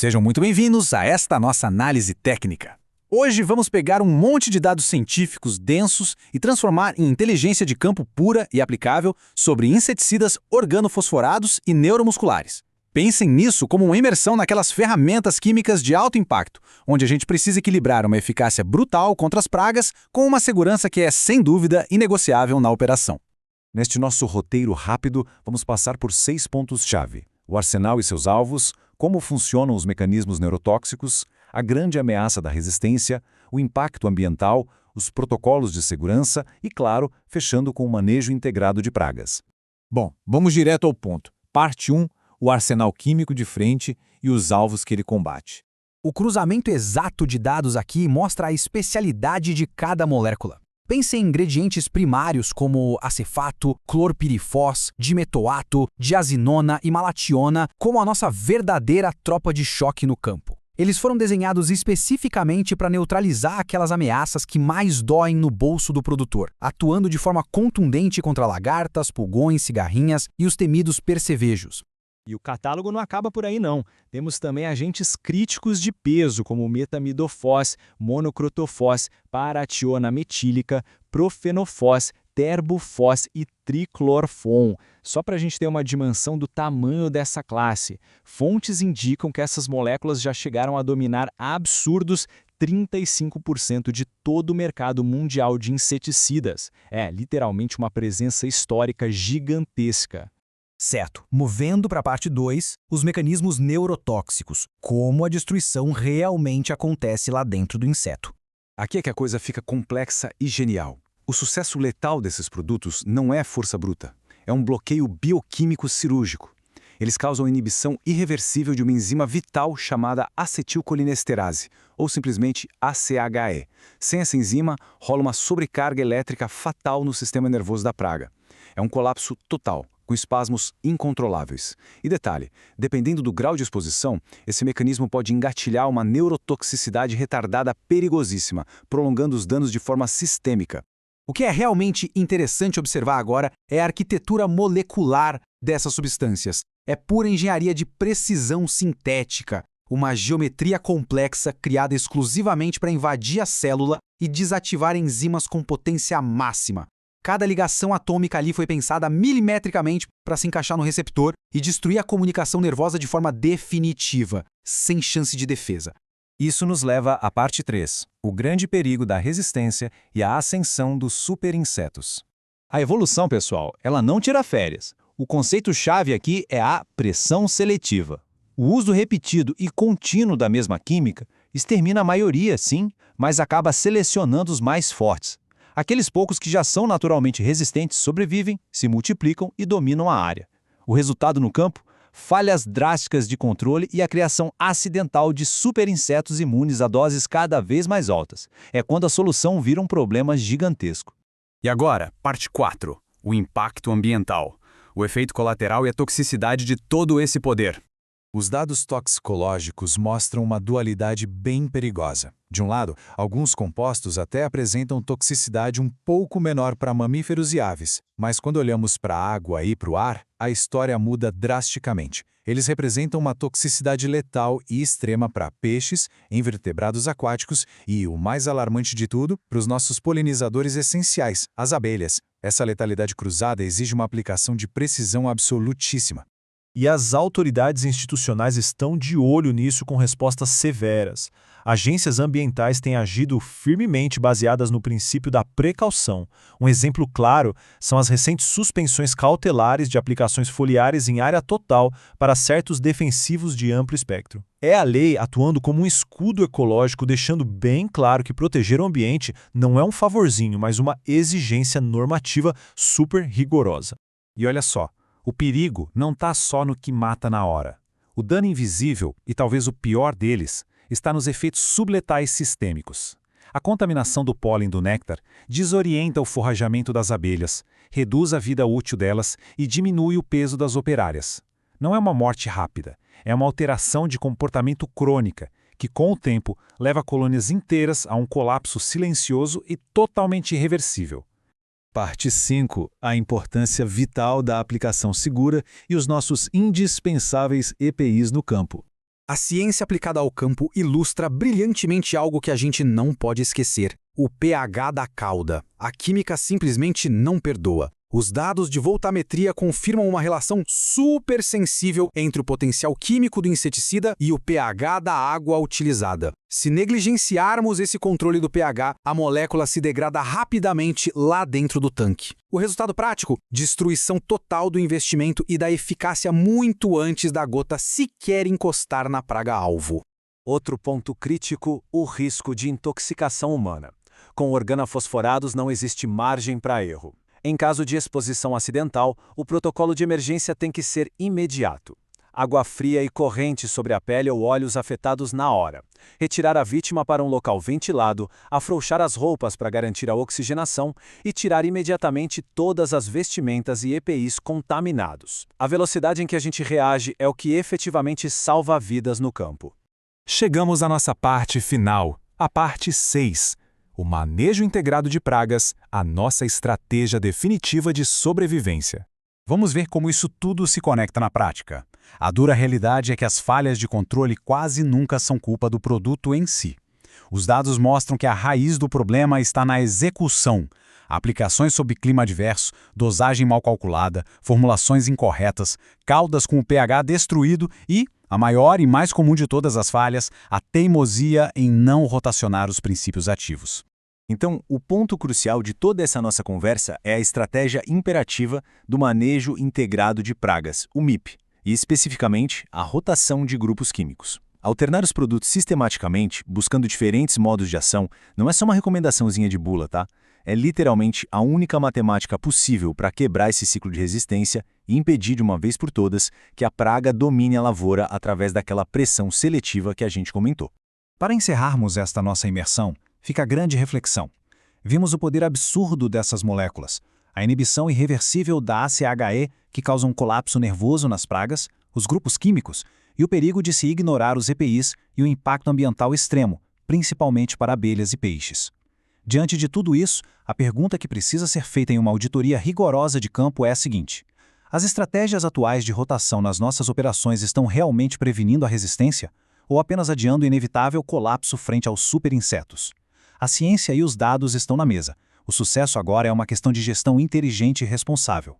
Sejam muito bem-vindos a esta nossa análise técnica. Hoje vamos pegar um monte de dados científicos densos e transformar em inteligência de campo pura e aplicável sobre inseticidas organofosforados e neuromusculares. Pensem nisso como uma imersão naquelas ferramentas químicas de alto impacto, onde a gente precisa equilibrar uma eficácia brutal contra as pragas com uma segurança que é, sem dúvida, inegociável na operação. Neste nosso roteiro rápido, vamos passar por 6 pontos-chave: o arsenal e seus alvos, como funcionam os mecanismos neurotóxicos, a grande ameaça da resistência, o impacto ambiental, os protocolos de segurança e, claro, fechando com o manejo integrado de pragas. Bom, vamos direto ao ponto. Parte 1, o arsenal químico de frente e os alvos que ele combate. O cruzamento exato de dados aqui mostra a especialidade de cada molécula. Pense em ingredientes primários como acefato, clorpirifós, dimetoato, diazinona e malationa como a nossa verdadeira tropa de choque no campo. Eles foram desenhados especificamente para neutralizar aquelas ameaças que mais doem no bolso do produtor, atuando de forma contundente contra lagartas, pulgões, cigarrinhas e os temidos percevejos. E o catálogo não acaba por aí não. Temos também agentes críticos de peso, como metamidofós, monocrotofós, parationa metílica, profenofós, terbufós e triclorfon. Só para a gente ter uma dimensão do tamanho dessa classe. Fontes indicam que essas moléculas já chegaram a dominar absurdos 35% de todo o mercado mundial de inseticidas. É literalmente uma presença histórica gigantesca. Certo. Movendo para a parte 2, os mecanismos neurotóxicos, como a destruição realmente acontece lá dentro do inseto. Aqui é que a coisa fica complexa e genial. O sucesso letal desses produtos não é força bruta, é um bloqueio bioquímico cirúrgico. Eles causam inibição irreversível de uma enzima vital chamada acetilcolinesterase, ou simplesmente ACHE. Sem essa enzima, rola uma sobrecarga elétrica fatal no sistema nervoso da praga. É um colapso total, com espasmos incontroláveis. E detalhe, dependendo do grau de exposição, esse mecanismo pode engatilhar uma neurotoxicidade retardada perigosíssima, prolongando os danos de forma sistêmica. O que é realmente interessante observar agora é a arquitetura molecular dessas substâncias. É pura engenharia de precisão sintética, uma geometria complexa criada exclusivamente para invadir a célula e desativar enzimas com potência máxima. Cada ligação atômica ali foi pensada milimetricamente para se encaixar no receptor e destruir a comunicação nervosa de forma definitiva, sem chance de defesa. Isso nos leva à parte 3, o grande perigo da resistência e a ascensão dos superinsetos. A evolução, pessoal, ela não tira férias. O conceito-chave aqui é a pressão seletiva. O uso repetido e contínuo da mesma química extermina a maioria, sim, mas acaba selecionando os mais fortes. Aqueles poucos que já são naturalmente resistentes sobrevivem, se multiplicam e dominam a área. O resultado no campo? Falhas drásticas de controle e a criação acidental de superinsetos imunes a doses cada vez mais altas. É quando a solução vira um problema gigantesco. E agora, parte 4. O impacto ambiental. O efeito colateral e a toxicidade de todo esse poder. Os dados toxicológicos mostram uma dualidade bem perigosa. De um lado, alguns compostos até apresentam toxicidade um pouco menor para mamíferos e aves, mas quando olhamos para a água e para o ar, a história muda drasticamente. Eles representam uma toxicidade letal e extrema para peixes, invertebrados aquáticos e, o mais alarmante de tudo, para os nossos polinizadores essenciais, as abelhas. Essa letalidade cruzada exige uma aplicação de precisão absolutíssima. E as autoridades institucionais estão de olho nisso com respostas severas. Agências ambientais têm agido firmemente baseadas no princípio da precaução. Um exemplo claro são as recentes suspensões cautelares de aplicações foliares em área total para certos defensivos de amplo espectro. É a lei atuando como um escudo ecológico, deixando bem claro que proteger o ambiente não é um favorzinho, mas uma exigência normativa super rigorosa. E olha só, o perigo não está só no que mata na hora. O dano invisível, e talvez o pior deles, está nos efeitos subletais sistêmicos. A contaminação do pólen do néctar desorienta o forrajamento das abelhas, reduz a vida útil delas e diminui o peso das operárias. Não é uma morte rápida, é uma alteração de comportamento crônica, que com o tempo leva colônias inteiras a um colapso silencioso e totalmente irreversível. Parte 5. A importância vital da aplicação segura e os nossos indispensáveis EPIs no campo. A ciência aplicada ao campo ilustra brilhantemente algo que a gente não pode esquecer: o pH da cauda. A química simplesmente não perdoa. Os dados de voltametria confirmam uma relação super sensível entre o potencial químico do inseticida e o pH da água utilizada. Se negligenciarmos esse controle do pH, a molécula se degrada rapidamente lá dentro do tanque. O resultado prático? Destruição total do investimento e da eficácia muito antes da gota sequer encostar na praga-alvo. Outro ponto crítico: o risco de intoxicação humana. Com organofosforados não existe margem para erro. Em caso de exposição acidental, o protocolo de emergência tem que ser imediato. Água fria e corrente sobre a pele ou olhos afetados na hora. Retirar a vítima para um local ventilado, afrouxar as roupas para garantir a oxigenação e tirar imediatamente todas as vestimentas e EPIs contaminados. A velocidade em que a gente reage é o que efetivamente salva vidas no campo. Chegamos à nossa parte final, a parte 6. O manejo integrado de pragas, a nossa estratégia definitiva de sobrevivência. Vamos ver como isso tudo se conecta na prática. A dura realidade é que as falhas de controle quase nunca são culpa do produto em si. Os dados mostram que a raiz do problema está na execução. Aplicações sob clima adverso, dosagem mal calculada, formulações incorretas, caudas com o pH destruído e, a maior e mais comum de todas as falhas, a teimosia em não rotacionar os princípios ativos. Então, o ponto crucial de toda essa nossa conversa é a estratégia imperativa do manejo integrado de pragas, o MIP, e especificamente a rotação de grupos químicos. Alternar os produtos sistematicamente, buscando diferentes modos de ação, não é só uma recomendaçãozinha de bula, tá? É literalmente a única matemática possível para quebrar esse ciclo de resistência e impedir de uma vez por todas que a praga domine a lavoura através daquela pressão seletiva que a gente comentou. Para encerrarmos esta nossa imersão, fica a grande reflexão. Vimos o poder absurdo dessas moléculas, a inibição irreversível da ACHE, que causa um colapso nervoso nas pragas, os grupos químicos e o perigo de se ignorar os EPIs e o impacto ambiental extremo, principalmente para abelhas e peixes. Diante de tudo isso, a pergunta que precisa ser feita em uma auditoria rigorosa de campo é a seguinte: as estratégias atuais de rotação nas nossas operações estão realmente prevenindo a resistência ou apenas adiando o inevitável colapso frente aos superinsetos? A ciência e os dados estão na mesa. O sucesso agora é uma questão de gestão inteligente e responsável.